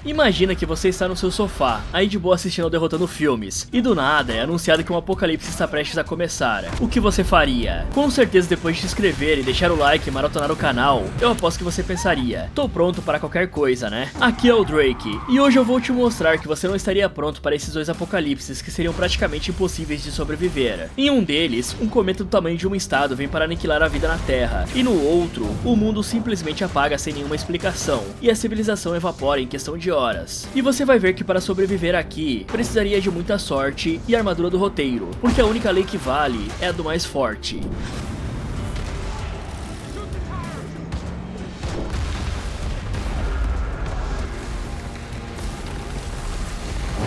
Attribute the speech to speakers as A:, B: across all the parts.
A: Imagina que você está no seu sofá, aí de boa assistindo ou derrotando filmes, e do nada é anunciado que um apocalipse está prestes a começar. O que você faria? Com certeza depois de se inscrever e deixar o like e maratonar o canal, eu aposto que você pensaria, tô pronto para qualquer coisa, né? Aqui é o Drake, e hoje eu vou te mostrar que você não estaria pronto para esses dois apocalipses que seriam praticamente impossíveis de sobreviver. Em um deles, um cometa do tamanho de um estado vem para aniquilar a vida na Terra, e no outro, o mundo simplesmente apaga sem nenhuma explicação, e a civilização evapora em questão de horas. E você vai ver que para sobreviver aqui, precisaria de muita sorte e armadura do roteiro, porque a única lei que vale é a do mais forte.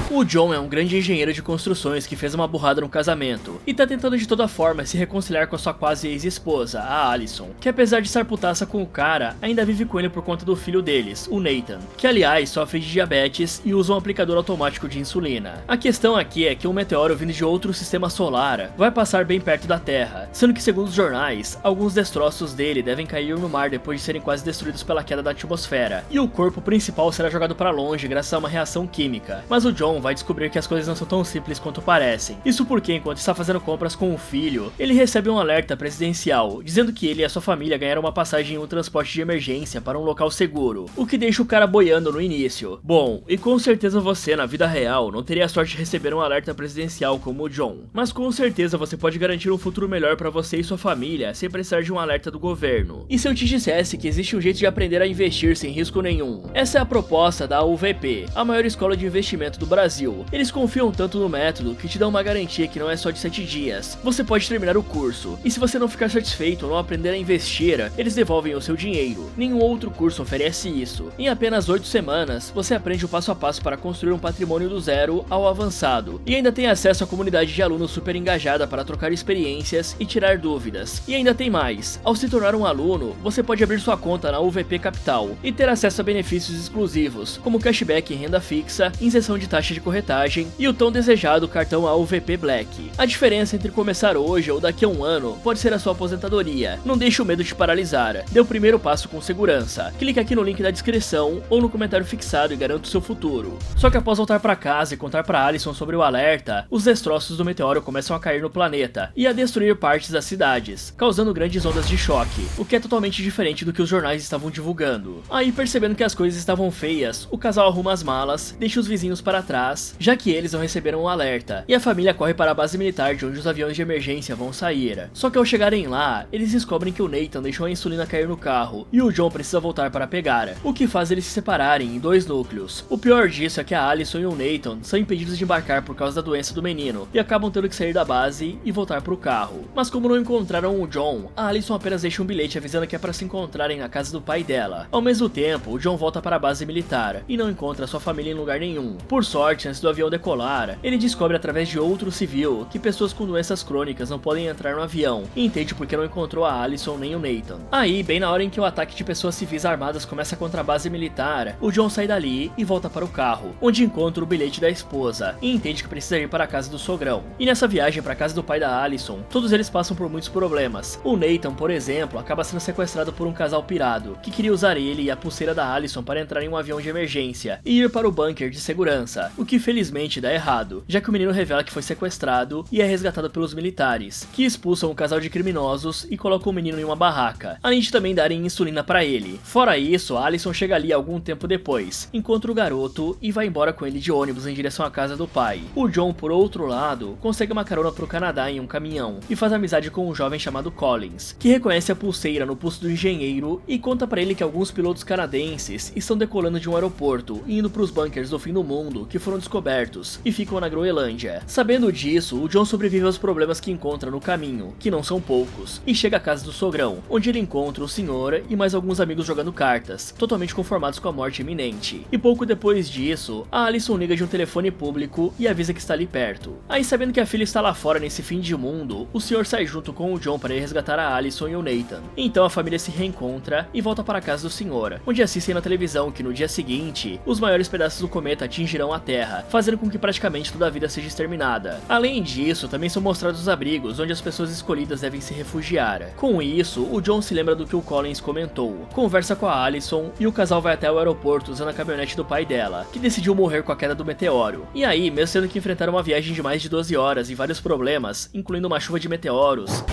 A: O John é um grande engenheiro de construções que fez uma burrada no casamento, e tá tentando de toda forma se reconciliar com a sua quase ex-esposa, a Allison, que apesar de estar putaça com o cara, ainda vive com ele por conta do filho deles, o Nathan, que aliás sofre de diabetes e usa um aplicador automático de insulina. A questão aqui é que um meteoro vindo de outro sistema solar vai passar bem perto da Terra, sendo que segundo os jornais, alguns destroços dele devem cair no mar depois de serem quase destruídos pela queda da atmosfera, e o corpo principal será jogado para longe graças a uma reação química, mas o John vai descobrir que as coisas não são tão simples quanto parecem. Isso porque, enquanto está fazendo compras com o filho, ele recebe um alerta presidencial, dizendo que ele e a sua família ganharam uma passagem em um transporte de emergência para um local seguro, o que deixa o cara boiando no início. Bom, e com certeza você, na vida real, não teria a sorte de receber um alerta presidencial como o John, mas com certeza você pode garantir um futuro melhor para você e sua família sem precisar de um alerta do governo. E se eu te dissesse que existe um jeito de aprender a investir sem risco nenhum? Essa é a proposta da UVP, a maior escola de investimento do Brasil. Eles confiam tanto no método que te dão uma garantia que não é só de 7 dias. Você pode terminar o curso, e se você não ficar satisfeito ou não aprender a investir, eles devolvem o seu dinheiro. Nenhum outro curso oferece isso. Em apenas 8 semanas, você aprende o passo a passo para construir um patrimônio do zero ao avançado, e ainda tem acesso à comunidade de alunos super engajada para trocar experiências e tirar dúvidas. E ainda tem mais, ao se tornar um aluno, você pode abrir sua conta na UVP Capital e ter acesso a benefícios exclusivos, como cashback em renda fixa, isenção de taxa de corretagem e o tão desejado cartão AUVP Black. A diferença entre começar hoje ou daqui a um ano pode ser a sua aposentadoria. Não deixe o medo te paralisar. Dê o primeiro passo com segurança. Clique aqui no link da descrição ou no comentário fixado e garanta o seu futuro. Só que após voltar para casa e contar para Allison sobre o alerta, os destroços do meteoro começam a cair no planeta e a destruir partes das cidades, causando grandes ondas de choque, o que é totalmente diferente do que os jornais estavam divulgando. Aí, percebendo que as coisas estavam feias, o casal arruma as malas, deixa os vizinhos para trás, já que eles não receberam um alerta, e a família corre para a base militar de onde os aviões de emergência vão sair. Só que ao chegarem lá, eles descobrem que o Nathan deixou a insulina cair no carro, e o John precisa voltar para pegar, o que faz eles se separarem em dois núcleos. O pior disso é que a Allison e o Nathan são impedidos de embarcar por causa da doença do menino, e acabam tendo que sair da base e voltar para o carro. Mas como não encontraram o John, a Allison apenas deixa um bilhete avisando que é para se encontrarem na casa do pai dela. Ao mesmo tempo, o John volta para a base militar, e não encontra sua família em lugar nenhum. Por sorte, antes do avião decolar, ele descobre através de outro civil que pessoas com doenças crônicas não podem entrar no avião, e entende porque não encontrou a Allison nem o Nathan. Aí, bem na hora em que o ataque de pessoas civis armadas começa contra a base militar, o John sai dali e volta para o carro, onde encontra o bilhete da esposa, e entende que precisa ir para a casa do sogrão. E nessa viagem para a casa do pai da Allison, todos eles passam por muitos problemas. O Nathan, por exemplo, acaba sendo sequestrado por um casal pirado, que queria usar ele e a pulseira da Allison para entrar em um avião de emergência, e ir para o bunker de segurança, o que felizmente dá errado, já que o menino revela que foi sequestrado e é resgatado pelos militares, que expulsam o casal de criminosos e colocam o menino em uma barraca, além de também darem insulina para ele. Fora isso, a Allison chega ali algum tempo depois, encontra o garoto e vai embora com ele de ônibus em direção à casa do pai. O John, por outro lado, consegue uma carona pro Canadá em um caminhão e faz amizade com um jovem chamado Collins, que reconhece a pulseira no pulso do engenheiro e conta para ele que alguns pilotos canadenses estão decolando de um aeroporto e indo pros bunkers do fim do mundo que foram descobertos e ficam na Groenlândia. Sabendo disso, o John sobrevive aos problemas que encontra no caminho, que não são poucos, e chega à casa do sogrão, onde ele encontra o senhor e mais alguns amigos jogando cartas, totalmente conformados com a morte iminente. E pouco depois disso, a Allison liga de um telefone público e avisa que está ali perto. Aí, sabendo que a filha está lá fora nesse fim de mundo, o senhor sai junto com o John para ir resgatar a Allison e o Nathan. Então a família se reencontra e volta para a casa do senhor, onde assistem na televisão que no dia seguinte, os maiores pedaços do cometa atingirão a Terra. Terra, fazendo com que praticamente toda a vida seja exterminada. Além disso, também são mostrados os abrigos onde as pessoas escolhidas devem se refugiar. Com isso, o John se lembra do que o Collins comentou, conversa com a Allison e o casal vai até o aeroporto usando a caminhonete do pai dela, que decidiu morrer com a queda do meteoro. E aí, mesmo tendo que enfrentar uma viagem de mais de 12 horas e vários problemas, incluindo uma chuva de meteoros,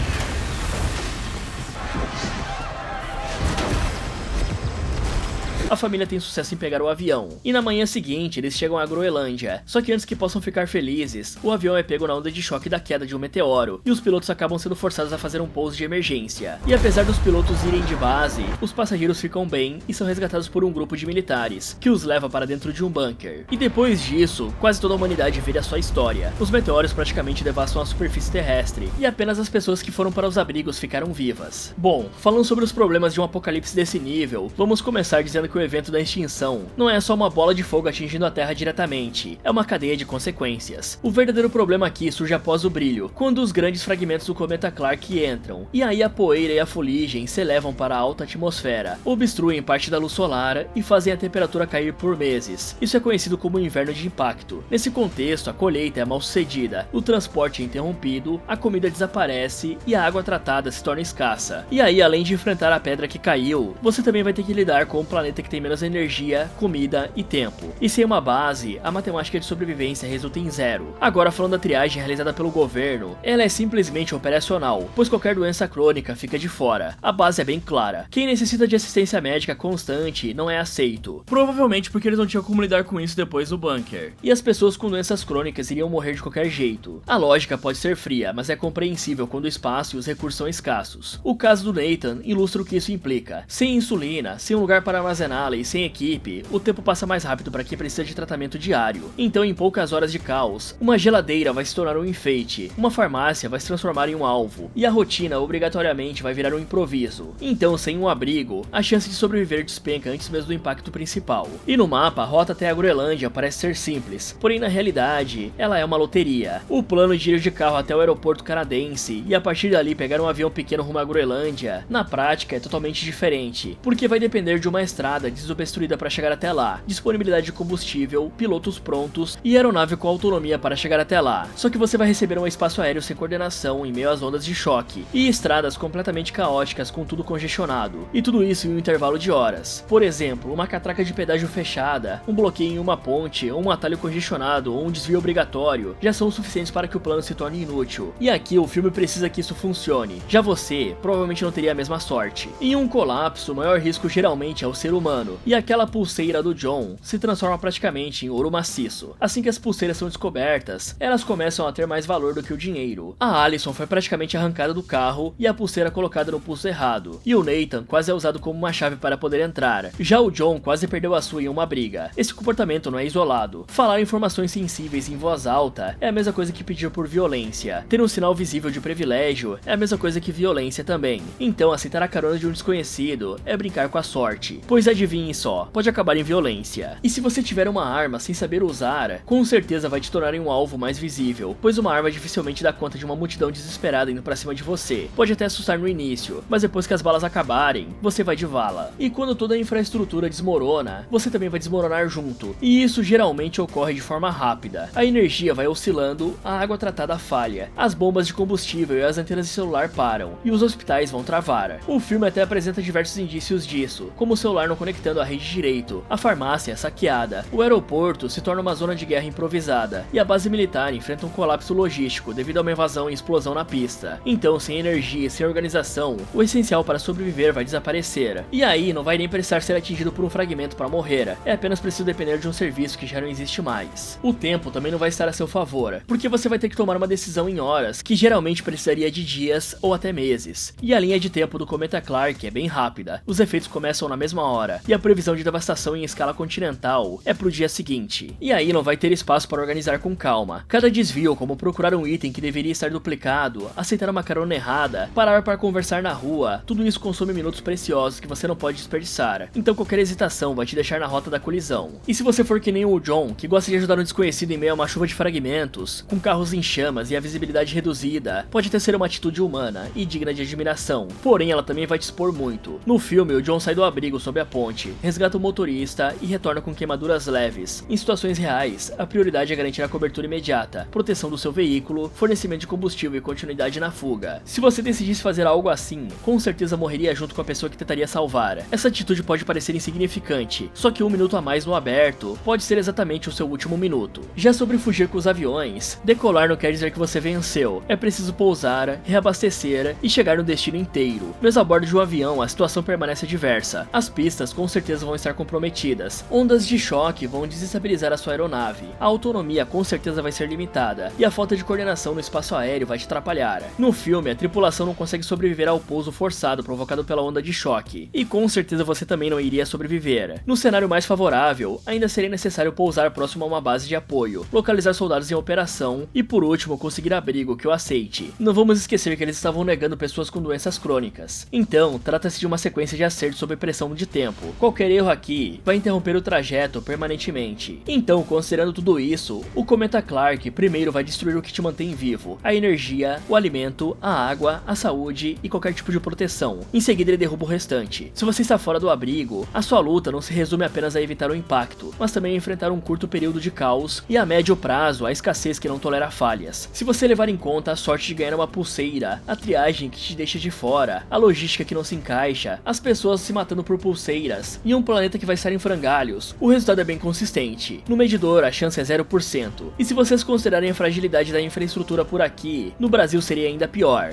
A: a família tem sucesso em pegar o avião, e na manhã seguinte eles chegam à Groenlândia, só que antes que possam ficar felizes, o avião é pego na onda de choque da queda de um meteoro, e os pilotos acabam sendo forçados a fazer um pouso de emergência. E apesar dos pilotos irem de base, os passageiros ficam bem e são resgatados por um grupo de militares, que os leva para dentro de um bunker. E depois disso, quase toda a humanidade vira sua história. Os meteoros praticamente devastam a superfície terrestre, e apenas as pessoas que foram para os abrigos ficaram vivas. Bom, falando sobre os problemas de um apocalipse desse nível, vamos começar dizendo que o evento da extinção não é só uma bola de fogo atingindo a Terra diretamente, é uma cadeia de consequências. O verdadeiro problema aqui surge após o brilho, quando os grandes fragmentos do cometa Clark entram, e aí a poeira e a fuligem se elevam para a alta atmosfera, obstruem parte da luz solar e fazem a temperatura cair por meses. Isso é conhecido como inverno de impacto. Nesse contexto, a colheita é mal sucedida, o transporte é interrompido, a comida desaparece e a água tratada se torna escassa. E aí, além de enfrentar a pedra que caiu, você também vai ter que lidar com um planeta que tem menos energia, comida e tempo. E sem uma base, a matemática de sobrevivência resulta em zero. Agora, falando da triagem realizada pelo governo, ela é simplesmente operacional, pois qualquer doença crônica fica de fora. A base é bem clara. Quem necessita de assistência médica constante não é aceito. Provavelmente porque eles não tinham como lidar com isso depois do bunker. E as pessoas com doenças crônicas iriam morrer de qualquer jeito. A lógica pode ser fria, mas é compreensível quando o espaço e os recursos são escassos. O caso do Nathan ilustra o que isso implica. Sem insulina, sem um lugar para armazená-la e sem equipe, o tempo passa mais rápido para quem precisa de tratamento diário. Então, em poucas horas de caos, uma geladeira vai se tornar um enfeite, uma farmácia vai se transformar em um alvo, e a rotina obrigatoriamente vai virar um improviso. Então, sem um abrigo, a chance de sobreviver despenca antes mesmo do impacto principal. E no mapa, a rota até a Groenlândia parece ser simples, porém na realidade, ela é uma loteria. O plano de ir de carro até o aeroporto canadense e a partir dali pegar um avião pequeno rumo à Groenlândia, na prática é totalmente diferente, porque vai depender de uma estrada desobstruída para chegar até lá, disponibilidade de combustível, pilotos prontos e aeronave com autonomia para chegar até lá. Só que você vai receber um espaço aéreo sem coordenação em meio às ondas de choque, e estradas completamente caóticas com tudo congestionado, e tudo isso em um intervalo de horas. Por exemplo, uma catraca de pedágio fechada, um bloqueio em uma ponte, ou um atalho congestionado, ou um desvio obrigatório, já são o suficientes para que o plano se torne inútil. E aqui o filme precisa que isso funcione. Já você, provavelmente não teria a mesma sorte. Em um colapso, o maior risco geralmente é o ser humano, e aquela pulseira do John se transforma praticamente em ouro maciço. Assim que as pulseiras são descobertas, elas começam a ter mais valor do que o dinheiro. A Allison foi praticamente arrancada do carro e a pulseira colocada no pulso errado, e o Nathan quase é usado como uma chave para poder entrar. Já o John quase perdeu a sua em uma briga. Esse comportamento não é isolado. Falar informações sensíveis em voz alta é a mesma coisa que pedir por violência. Ter um sinal visível de privilégio é a mesma coisa que violência também. Então aceitar a carona de um desconhecido é brincar com a sorte, pois adivinhe só, pode acabar em violência. E se você tiver uma arma sem saber usar, com certeza vai te tornar em um alvo mais visível, pois uma arma dificilmente dá conta de uma multidão desesperada indo pra cima de você. Pode até assustar no início, mas depois que as balas acabarem, você vai de vala. E quando toda a infraestrutura desmorona, você também vai desmoronar junto, e isso geralmente ocorre de forma rápida. A energia vai oscilando, a água tratada falha, as bombas de combustível e as antenas de celular param, e os hospitais vão travar. O filme até apresenta diversos indícios disso, como o celular não conectando a rede direito, a farmácia é saqueada, o aeroporto se torna uma zona de guerra improvisada, e a base militar enfrenta um colapso logístico devido a uma invasão e explosão na pista. Então, sem energia e sem organização, o essencial para sobreviver vai desaparecer. E aí, não vai nem precisar ser atingido por um fragmento para morrer, é apenas preciso depender de um serviço que já não existe mais. O tempo também não vai estar a seu favor, porque você vai ter que tomar uma decisão em horas, que geralmente precisaria de dias ou até meses. E a linha de tempo do cometa Clark é bem rápida, os efeitos começam na mesma hora, e a previsão de devastação em escala continental é pro dia seguinte. E aí não vai ter espaço para organizar com calma. Cada desvio, como procurar um item que deveria estar duplicado, aceitar uma carona errada, parar para conversar na rua, tudo isso consome minutos preciosos que você não pode desperdiçar. Então qualquer hesitação vai te deixar na rota da colisão. E se você for que nem o John, que gosta de ajudar um desconhecido em meio a uma chuva de fragmentos, com carros em chamas e a visibilidade reduzida, pode até ser uma atitude humana e digna de admiração, porém ela também vai te expor muito. No filme, o John sai do abrigo sob a ponte ponte, resgata o motorista e retorna com queimaduras leves. Em situações reais, a prioridade é garantir a cobertura imediata, proteção do seu veículo, fornecimento de combustível e continuidade na fuga. Se você decidisse fazer algo assim, com certeza morreria junto com a pessoa que tentaria salvar. Essa atitude pode parecer insignificante, só que 1 minuto a mais no aberto pode ser exatamente o seu último minuto. Já sobre fugir com os aviões, decolar não quer dizer que você venceu. É preciso pousar, reabastecer e chegar no destino inteiro. Mesmo a bordo de um avião, a situação permanece diversa. As pistas com certeza vão estar comprometidas. Ondas de choque vão desestabilizar a sua aeronave. A autonomia com certeza vai ser limitada. E a falta de coordenação no espaço aéreo vai te atrapalhar. No filme, a tripulação não consegue sobreviver ao pouso forçado provocado pela onda de choque. E com certeza você também não iria sobreviver. No cenário mais favorável, ainda seria necessário pousar próximo a uma base de apoio, localizar soldados em operação e por último conseguir abrigo que o aceite. Não vamos esquecer que eles estavam negando pessoas com doenças crônicas. Então, trata-se de uma sequência de acertos sob pressão de tempo. Qualquer erro aqui vai interromper o trajeto permanentemente. Então, considerando tudo isso, o Cometa Clark primeiro vai destruir o que te mantém vivo, a energia, o alimento, a água, a saúde e qualquer tipo de proteção. Em seguida ele derruba o restante. Se você está fora do abrigo, a sua luta não se resume apenas a evitar o impacto, mas também a enfrentar um curto período de caos e a médio prazo a escassez que não tolera falhas. Se você levar em conta a sorte de ganhar uma pulseira, a triagem que te deixa de fora, a logística que não se encaixa, as pessoas se matando por pulseiras e um planeta que vai estar em frangalhos, o resultado é bem consistente. No medidor a chance é 0%. E se vocês considerarem a fragilidade da infraestrutura por aqui, no Brasil seria ainda pior.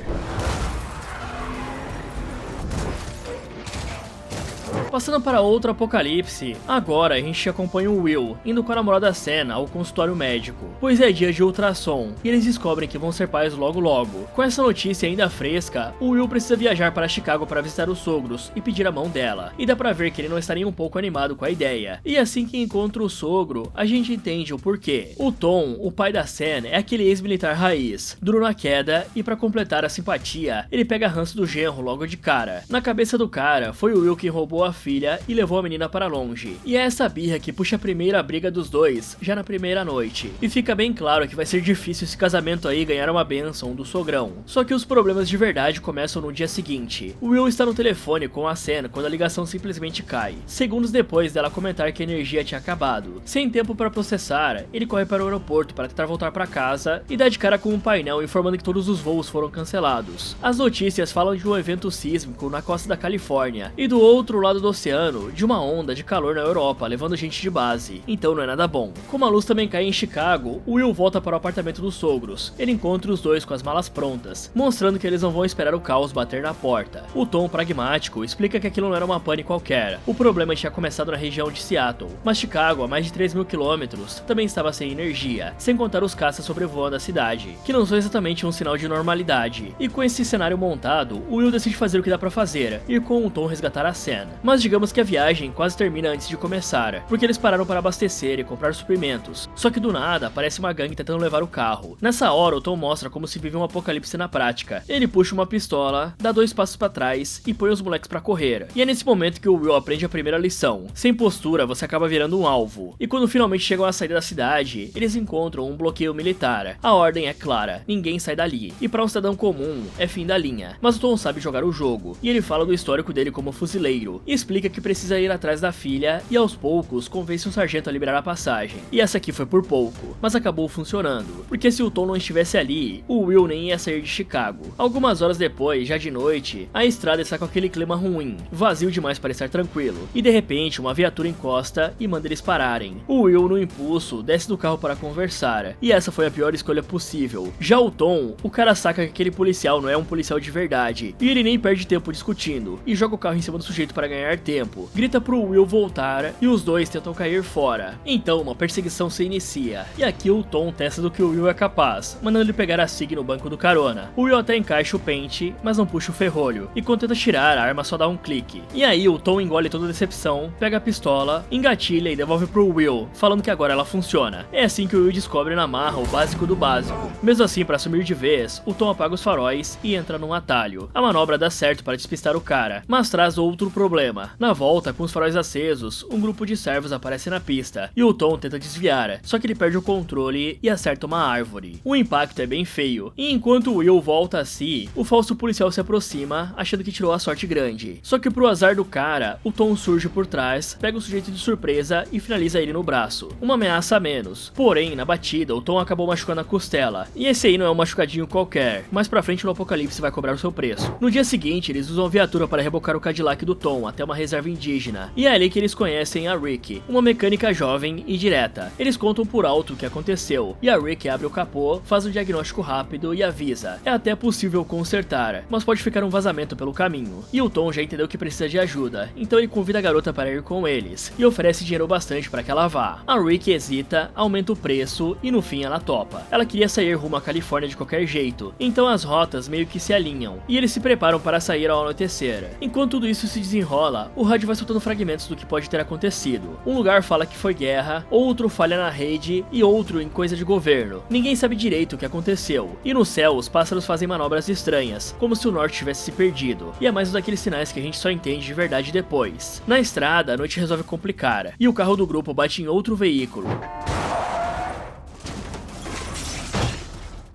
A: Passando para outro apocalipse, agora a gente acompanha o Will, indo com a namorada Senna ao consultório médico, pois é dia de ultrassom, e eles descobrem que vão ser pais logo logo. Com essa notícia ainda fresca, o Will precisa viajar para Chicago para visitar os sogros e pedir a mão dela, e dá pra ver que ele não está nem um pouco animado com a ideia. E assim que encontra o sogro, a gente entende o porquê. O Tom, o pai da Senna, é aquele ex-militar raiz, duro na queda, e para completar a simpatia, ele pega ranço do genro logo de cara. Na cabeça do cara, foi o Will que roubou a filha e levou a menina para longe. E é essa birra que puxa a primeira briga dos dois, já na primeira noite. E fica bem claro que vai ser difícil esse casamento aí ganhar uma bênção do sogrão. Só que os problemas de verdade começam no dia seguinte. O Will está no telefone com a Senna quando a ligação simplesmente cai, segundos depois dela comentar que a energia tinha acabado. Sem tempo para processar, ele corre para o aeroporto para tentar voltar para casa e dá de cara com um painel informando que todos os voos foram cancelados. As notícias falam de um evento sísmico na costa da Califórnia e do outro lado do oceano, de uma onda de calor na Europa, levando gente de base. Então não é nada bom. Como a luz também cai em Chicago, o Will volta para o apartamento dos sogros. Ele encontra os dois com as malas prontas, mostrando que eles não vão esperar o caos bater na porta. O Tom, pragmático, explica que aquilo não era uma pane qualquer. O problema tinha começado na região de Seattle, mas Chicago, a mais de 3.000 quilômetros, também estava sem energia, sem contar os caças sobrevoando a cidade, que não são exatamente um sinal de normalidade. E com esse cenário montado, o Will decide fazer o que dá pra fazer, ir com o Tom resgatar a Senna. Mas digamos que a viagem quase termina antes de começar, porque eles pararam para abastecer e comprar suprimentos. Só que do nada aparece uma gangue tentando levar o carro. Nessa hora o Tom mostra como se vive um apocalipse na prática. Ele puxa uma pistola, dá 2 passos para trás e põe os moleques para correr. E é nesse momento que o Will aprende a primeira lição: sem postura você acaba virando um alvo. E quando finalmente chegam à saída da cidade, eles encontram um bloqueio militar. A ordem é clara: ninguém sai dali. E para um cidadão comum é fim da linha. Mas o Tom sabe jogar o jogo, e ele fala do histórico dele como fuzileiro e explica que precisa ir atrás da filha e aos poucos convence um sargento a liberar a passagem. E essa aqui foi por pouco, mas acabou funcionando, porque se o Tom não estivesse ali, o Will nem ia sair de Chicago. Algumas horas depois, já de noite, a estrada está com aquele clima ruim, vazio demais para estar tranquilo, e de repente uma viatura encosta e manda eles pararem. O Will, no impulso, desce do carro para conversar, e essa foi a pior escolha possível. Já o Tom, o cara saca que aquele policial não é um policial de verdade, e ele nem perde tempo discutindo, e joga o carro em cima do sujeito para ganhar tempo, grita pro Will voltar e os dois tentam cair fora. Então uma perseguição se inicia, e aqui o Tom testa do que o Will é capaz, mandando ele pegar a Sig no banco do carona. O Will até encaixa o pente, mas não puxa o ferrolho, e quando tenta tirar, a arma só dá um clique. E aí o Tom engole toda a decepção, pega a pistola, engatilha e devolve pro Will, falando que agora ela funciona. É assim que o Will descobre na marra o básico do básico. Mesmo assim, para sumir de vez, o Tom apaga os faróis e entra num atalho. A manobra dá certo para despistar o cara, mas traz outro problema. lá. Na volta, com os faróis acesos, um grupo de servos aparece na pista, e o Tom tenta desviar, só que ele perde o controle e acerta uma árvore. O impacto é bem feio, e enquanto Will volta a si, o falso policial se aproxima, achando que tirou a sorte grande. Só que pro azar do cara, o Tom surge por trás, pega o sujeito de surpresa e finaliza ele no braço. Uma ameaça a menos. Porém, na batida, o Tom acabou machucando a costela, e esse aí não é um machucadinho qualquer, mais pra frente no apocalipse vai cobrar o seu preço. No dia seguinte, eles usam a viatura para rebocar o Cadillac do Tom até uma reserva indígena, e é ali que eles conhecem a Rick, uma mecânica jovem e direta. Eles contam por alto o que aconteceu, e a Rick abre o capô, faz um diagnóstico rápido e avisa. É até possível consertar, mas pode ficar um vazamento pelo caminho. E o Tom já entendeu que precisa de ajuda, então ele convida a garota para ir com eles, e oferece dinheiro bastante para que ela vá. A Rick hesita, aumenta o preço, e no fim ela topa. Ela queria sair rumo à Califórnia de qualquer jeito, então as rotas meio que se alinham, e eles se preparam para sair ao anoitecer. Enquanto tudo isso se desenrola, o rádio vai soltando fragmentos do que pode ter acontecido. Um lugar fala que foi guerra, outro falha na rede e outro em coisa de governo. Ninguém sabe direito o que aconteceu. E no céu, os pássaros fazem manobras estranhas, como se o norte tivesse se perdido. E é mais um daqueles sinais que a gente só entende de verdade depois. Na estrada, a noite resolve complicar, e o carro do grupo bate em outro veículo.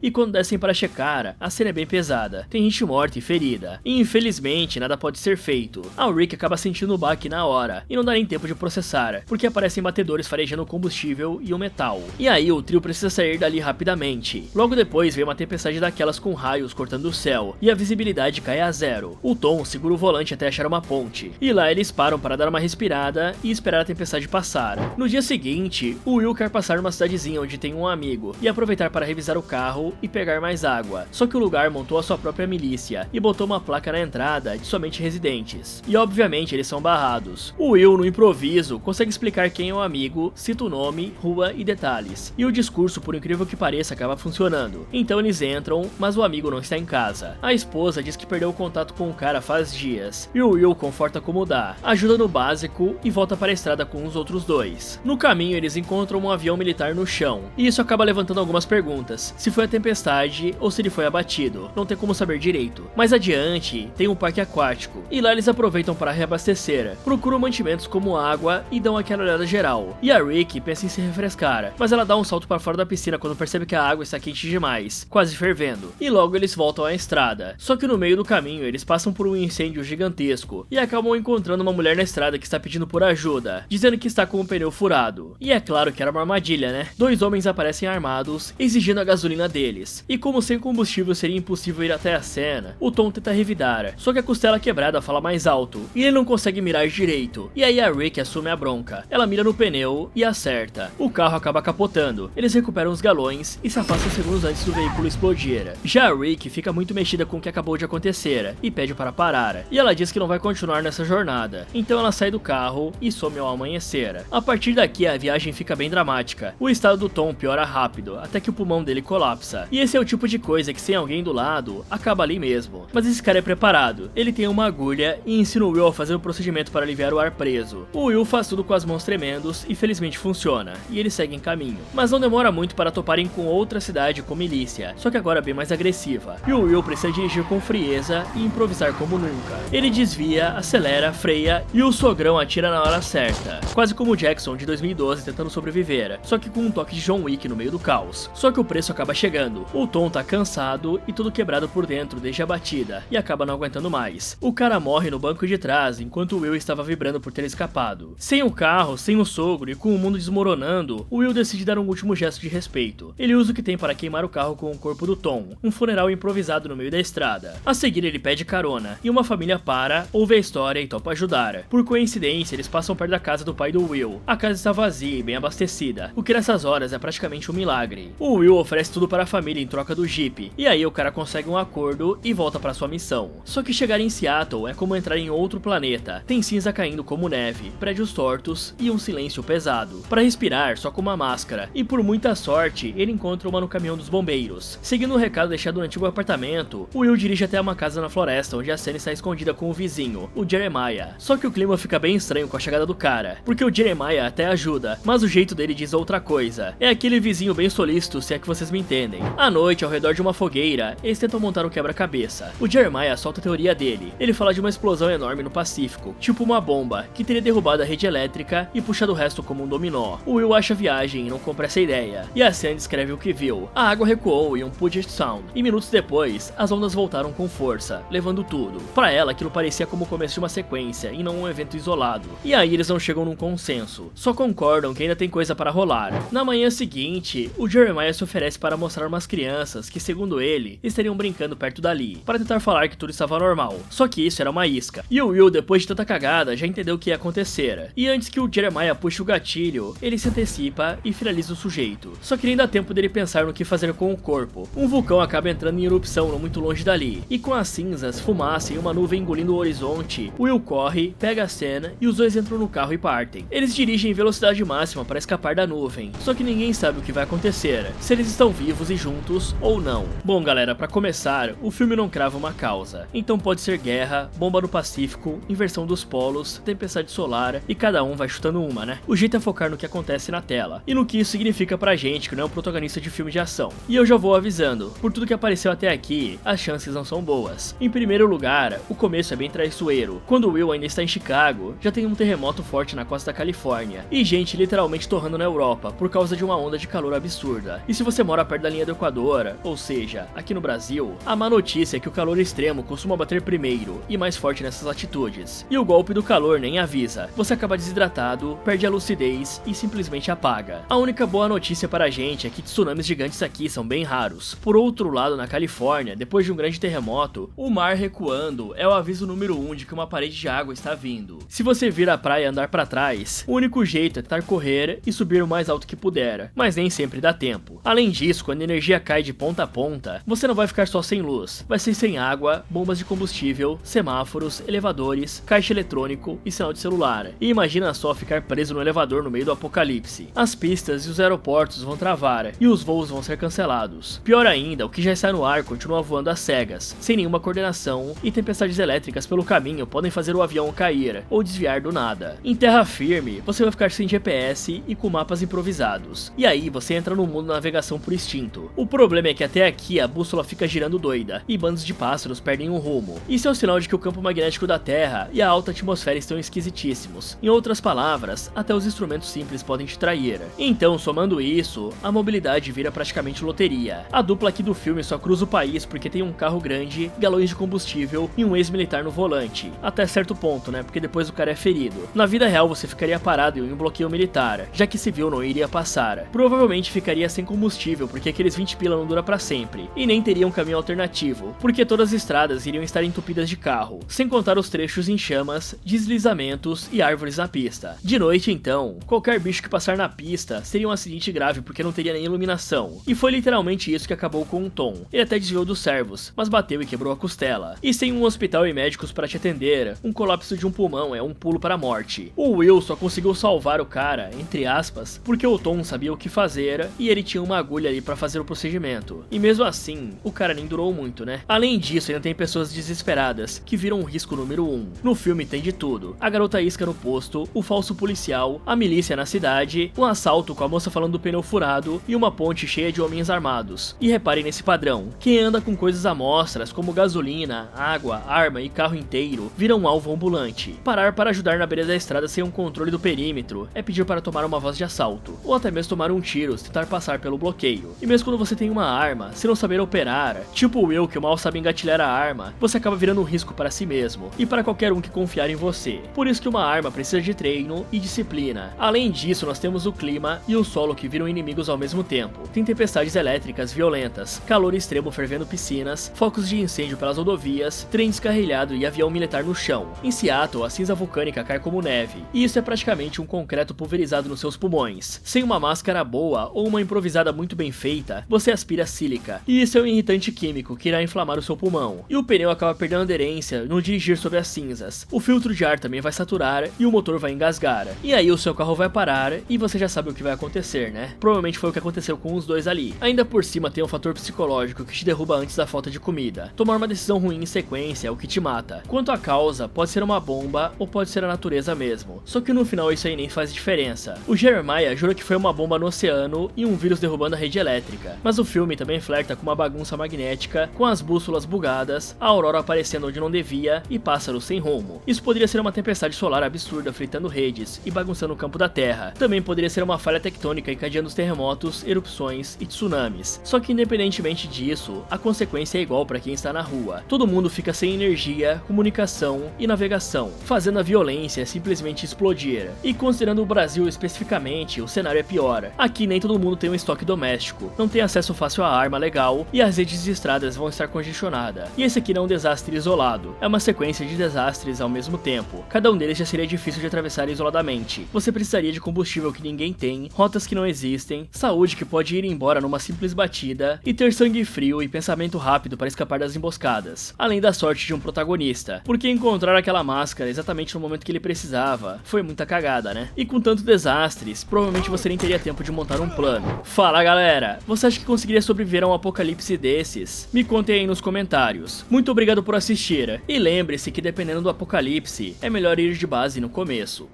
A: E quando descem para checar, a cena é bem pesada. Tem gente morta e ferida. E infelizmente nada pode ser feito. A Rick acaba sentindo o baque na hora. E não dá nem tempo de processar, porque aparecem batedores farejando o combustível e o metal. E aí o trio precisa sair dali rapidamente. Logo depois vem uma tempestade daquelas com raios cortando o céu. E a visibilidade cai a zero. O Tom segura o volante até achar uma ponte. E lá eles param para dar uma respirada e esperar a tempestade passar. No dia seguinte, o Will quer passar numa cidadezinha onde tem um amigo. E aproveitar para revisar o carro e pegar mais água. Só que o lugar montou a sua própria milícia e botou uma placa na entrada de somente residentes. E obviamente eles são barrados. O Will, no improviso, consegue explicar quem é o amigo, cita o nome, rua e detalhes. E o discurso, por incrível que pareça, acaba funcionando. Então eles entram, mas o amigo não está em casa. A esposa diz que perdeu o contato com o cara faz dias. E o Will conforta como dá, ajuda no básico e volta para a estrada com os outros dois. No caminho eles encontram um avião militar no chão. E isso acaba levantando algumas perguntas. Se foi a tempestade ou se ele foi abatido, não tem como saber direito. Mais adiante, tem um parque aquático, e lá eles aproveitam para reabastecer, procuram mantimentos como água e dão aquela olhada geral. E a Rick pensa em se refrescar, mas ela dá um salto para fora da piscina quando percebe que a água está quente demais, quase fervendo. E logo eles voltam à estrada, só que no meio do caminho eles passam por um incêndio gigantesco, e acabam encontrando uma mulher na estrada que está pedindo por ajuda, dizendo que está com o pneu furado. E é claro que era uma armadilha, né? Dois homens aparecem armados, exigindo a gasolina deles. E como sem combustível seria impossível ir até a cena, o Tom tenta revidar, só que a costela quebrada fala mais alto, e ele não consegue mirar direito. E aí a Rick assume a bronca. Ela mira no pneu e acerta. O carro acaba capotando. Eles recuperam os galões e se afastam segundos antes do veículo explodir. Já a Rick fica muito mexida com o que acabou de acontecer e pede para parar. E ela diz que não vai continuar nessa jornada. Então ela sai do carro e some ao amanhecer. A partir daqui a viagem fica bem dramática. O estado do Tom piora rápido, até que o pulmão dele colapsa. E esse é o tipo de coisa que sem alguém do lado, acaba ali mesmo. Mas esse cara é preparado. Ele tem uma agulha e ensina o Will a fazer um procedimento para aliviar o ar preso. O Will faz tudo com as mãos tremendos e felizmente funciona. E eles seguem caminho. Mas não demora muito para toparem com outra cidade com milícia, só que agora bem mais agressiva. E o Will precisa dirigir com frieza e improvisar como nunca. Ele desvia, acelera, freia e o sogrão atira na hora certa. Quase como o Jackson de 2012 tentando sobreviver, só que com um toque de John Wick no meio do caos. Só que o preço acaba chegando. O Tom tá cansado e tudo quebrado por dentro desde a batida, e acaba não aguentando mais. O cara morre no banco de trás, enquanto o Will estava vibrando por ter escapado. Sem o carro, sem o sogro e com o mundo desmoronando, o Will decide dar um último gesto de respeito. Ele usa o que tem para queimar o carro com o corpo do Tom, um funeral improvisado no meio da estrada. A seguir ele pede carona, e uma família para, ouve a história e topa ajudar. Por coincidência, eles passam perto da casa do pai do Will. A casa está vazia e bem abastecida, o que nessas horas é praticamente um milagre. O Will oferece tudo para a família em troca do Jeep, e aí o cara consegue um acordo e volta para sua missão. Só que chegar em Seattle é como entrar em outro planeta. Tem cinza caindo como neve, prédios tortos e um silêncio pesado. Para respirar, só com uma máscara, e por muita sorte, ele encontra uma no caminhão dos bombeiros. Seguindo o recado deixado no antigo apartamento, o Will dirige até uma casa na floresta onde a Sunny está escondida com o vizinho, o Jeremiah. Só que o clima fica bem estranho com a chegada do cara, porque o Jeremiah até ajuda, mas o jeito dele diz outra coisa. É aquele vizinho bem solícito, se é que vocês me entendem. À noite, ao redor de uma fogueira, eles tentam montar um quebra-cabeça. O Jeremiah solta a teoria dele. Ele fala de uma explosão enorme no Pacífico, tipo uma bomba, que teria derrubado a rede elétrica e puxado o resto como um dominó. O Will acha viagem e não compra essa ideia. E a Sandy descreve o que viu. A água recuou em um Puget Sound, e minutos depois, as ondas voltaram com força, levando tudo. Para ela, aquilo parecia como o começo de uma sequência, e não um evento isolado. E aí eles não chegam num consenso. Só concordam que ainda tem coisa para rolar. Na manhã seguinte, o Jeremiah se oferece para mostrar umas crianças que, segundo ele, estariam brincando perto dali, para tentar falar que tudo estava normal. Só que isso era uma isca. E o Will, depois de tanta cagada, já entendeu o que ia acontecer. E antes que o Jeremiah puxe o gatilho, ele se antecipa e finaliza o sujeito. Só que nem dá tempo dele pensar no que fazer com o corpo. Um vulcão acaba entrando em erupção não muito longe dali. E com as cinzas, fumaça e uma nuvem engolindo o horizonte, Will corre, pega a cena e os dois entram no carro e partem. Eles dirigem em velocidade máxima para escapar da nuvem. Só que ninguém sabe o que vai acontecer, se eles estão vivos e juntos ou não. Bom galera, para começar, o filme não crava uma causa. Então pode ser guerra, bomba no Pacífico, inversão dos polos, tempestade solar e cada um vai chutando uma, né? O jeito é focar no que acontece na tela e no que isso significa pra gente que não é um protagonista de filme de ação. E eu já vou avisando, por tudo que apareceu até aqui, as chances não são boas. Em primeiro lugar, o começo é bem traiçoeiro. Quando o Will ainda está em Chicago, já tem um terremoto forte na costa da Califórnia e gente literalmente torrando na Europa por causa de uma onda de calor absurda. E se você mora perto da linha do Equador, ou seja, aqui no Brasil, a má notícia é que o calor extremo costuma bater primeiro e mais forte nessas latitudes. E o golpe do calor nem avisa. Você acaba desidratado, perde a lucidez e simplesmente apaga. A única boa notícia para a gente é que tsunamis gigantes aqui são bem raros. Por outro lado, na Califórnia, depois de um grande terremoto, o mar recuando é o aviso número 1 de que uma parede de água está vindo. Se você vir à praia e andar para trás, o único jeito é tentar correr e subir o mais alto que puder, mas nem sempre dá tempo. Além disso, quando a energia cai de ponta a ponta, você não vai ficar só sem luz, vai ser sem água, bombas de combustível, semáforos, elevadores, caixa eletrônico e sinal de celular. E imagina só ficar preso no elevador no meio do apocalipse. As pistas e os aeroportos vão travar e os voos vão ser cancelados. Pior ainda, o que já está no ar continua voando às cegas, sem nenhuma coordenação, e tempestades elétricas pelo caminho podem fazer o avião cair ou desviar do nada. Em terra firme, você vai ficar sem GPS e com mapas improvisados. E aí você entra no mundo da navegação por instinto. O problema é que até aqui a bússola fica girando doida e bandos de pássaros perdem o rumo. Isso é um sinal de que o campo magnético da Terra e a alta atmosfera estão esquisitíssimos. Em outras palavras, até os instrumentos simples podem te trair. Então, somando isso, a mobilidade vira praticamente loteria. A dupla aqui do filme só cruza o país porque tem um carro grande, galões de combustível e um ex-militar no volante. Até certo ponto, né? Porque depois o cara é ferido. Na vida real você ficaria parado em um bloqueio militar, já que civil não iria passar. Provavelmente ficaria sem combustível, porque aqueles 20 pila não dura pra sempre. E nem teria um caminho alternativo, porque todas as estradas iriam estar entupidas de carro, sem contar os trechos em chamas, deslizamentos e árvores na pista. De noite então, qualquer bicho que passar na pista seria um acidente grave porque não teria nem iluminação. E foi literalmente isso que acabou com o Tom. Ele até desviou dos servos, mas bateu e quebrou a costela. E sem um hospital e médicos para te atender, um colapso de um pulmão é um pulo para a morte. O Will só conseguiu salvar o cara, entre aspas, porque o Tom sabia o que fazer e ele tinha uma agulha ali para fazer o procedimento. E mesmo assim, o cara nem durou muito, né? Além disso, ainda tem pessoas desesperadas que viram o risco número 1. No filme tem de tudo: a garota isca no posto, o falso policial, a milícia na cidade, um assalto com a moça falando do pneu furado e uma ponte cheia de homens armados. E reparem nesse padrão: quem anda com coisas amostras como gasolina, água, arma e carro inteiro vira um alvo ambulante. Parar para ajudar na beira da estrada sem um controle do perímetro é pedir para tomar uma voz de assalto, ou até mesmo tomar um tiro se tentar passar pelo bloqueio. E mesmo quando você tem uma arma, se não saber operar, tipo o Will que mal sabe engatilhar a arma, você acaba virando um risco para si mesmo e para qualquer um que confiar em você. Por isso que uma arma precisa de treino e disciplina. Além disso, nós temos o clima e o solo que viram inimigos ao mesmo tempo. Tem tempestades elétricas violentas, calor extremo fervendo piscinas, focos de incêndio pelas rodovias, trem descarrilhado e avião militar no chão. Em Seattle, a cinza vulcânica cai como neve, e isso é praticamente um concreto pulverizado nos seus pulmões. Sem uma máscara boa ou uma improvisada muito bem feita, você aspira sílica, e isso é um irritante químico que irá inflamar o seu pulmão. E o pneu acaba perdendo aderência no dirigir sobre as cinzas. O filtro de ar também vai saturar e o motor vai engasgar. E aí o seu carro vai parar e você já sabe o que vai acontecer, né? Provavelmente foi o que aconteceu com os dois ali. Ainda por cima tem um fator psicológico que te derruba antes da falta de comida. Tomar uma decisão ruim em sequência é o que te mata. Quanto à causa, pode ser uma bomba ou pode ser a natureza mesmo. Só que no final isso aí nem faz diferença. O Jeremiah jura que foi uma bomba no oceano e um vírus derrubando a rede elétrica. nada. Mas o filme também flerta com uma bagunça magnética, com as bússolas bugadas, a aurora aparecendo onde não devia e pássaros sem rumo. Isso poderia ser uma tempestade solar absurda fritando redes e bagunçando o campo da Terra. Também poderia ser uma falha tectônica encadeando os terremotos, erupções e tsunamis. Só que independentemente disso, a consequência é igual para quem está na rua. Todo mundo fica sem energia, comunicação e navegação, fazendo a violência simplesmente explodir. E considerando o Brasil especificamente, o cenário é pior. Aqui nem todo mundo tem um estoque doméstico, não tem acesso fácil à arma legal e as redes de estradas vão estar congestionadas. E esse aqui não é um desastre isolado, é uma sequência de desastres ao mesmo tempo. Cada um deles já seria difícil de atravessar isoladamente. Você precisaria de combustível que ninguém tem, rotas que não existem, saúde que pode ir embora numa simples batida e ter sangue frio e pensamento rápido para escapar das emboscadas. Além da sorte de um protagonista, porque encontrar aquela máscara exatamente no momento que ele precisava foi muita cagada, né? E com tantos desastres, provavelmente você nem teria tempo de montar um plano. Fala galera, você acha que conseguiria sobreviver a um apocalipse desses? Me contem aí nos comentários. Muito obrigado por assistir, e lembre-se que dependendo do apocalipse, é melhor ir de base no começo.